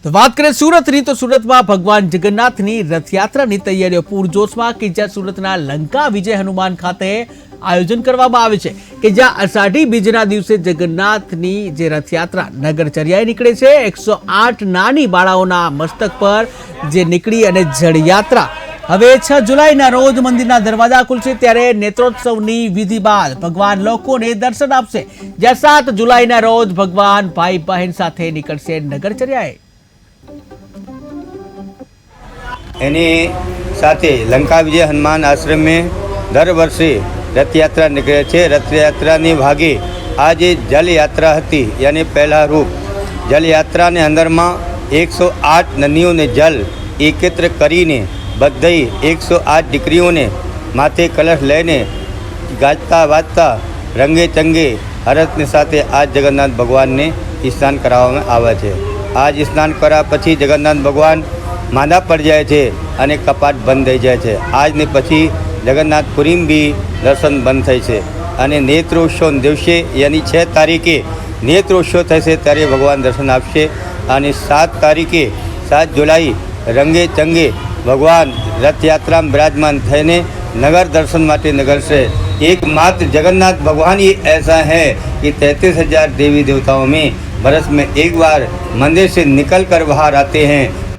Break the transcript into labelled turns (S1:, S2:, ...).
S1: तो बात करें सूरतनी तो सूरत में भगवान जगन्नाथनी रथयात्रानी तैयारीओ पूरजोशमां कि ज्यां सूरतना लंका विजय हनुमान खाते आयोजन करवामां आवे छे कि ज्यां अषाढ़ी बीजना दिवसे जगन्नाथनी जे रथयात्रा नगरचर्याए निकळे छे। 108 नानी बाळाओना मस्तक पर जे निकળી अने जड़यात्रा हवे 6 जुलाईना रोज मंदिरना दरवाजा खुलशे त्यारे नेत्रोत्सवनी विधि बाद भगवान लोकोने दर्शन आपशे। ज्यां 7 जुलाईना रोज भगवान भाई बहन साथे निकळशे नगरचर्याए।
S2: एनी साथे लंका विजय हनुमान आश्रम में दर वर्षे रथयात्रा निकळे छे। रथयात्रानी भागे आज जल यात्रा हती, यानी पहला रूप जल यात्रा ने अंदर में 108 नदियों ने जल एकत्र करीने बधाई 108 दीकरीओं ने माथे कलश लईने गाजता वाजता रंगे चंगे हरस ने साथे आज जगन्नाथ भगवान ने स्नान कराववामां आवे छे। आज स्नान करा पछी जगन्नाथ भगवान मादा पड़ जाए छे अने कपाट बंध थई जाए छे। आज ने पछी जगन्नाथपुरी भी दर्शन बंध थाय छे अने नेत्रोत्सव दिवसे यानी 6 तारीखे नेत्रोत्सव थशे त्यारे भगवान दर्शन आपशे अने 7 तारीखे 7 जुलाई रंगे चंगे भगवान रथयात्रा में विराजमान थईने नगर दर्शन माटे निकलशे। एकमात्र जगन्नाथ भगवान ही ऐसा है कि 33,000 देवी देवताओं में बरस में एक बार मंदिर से निकल कर बाहर आते हैं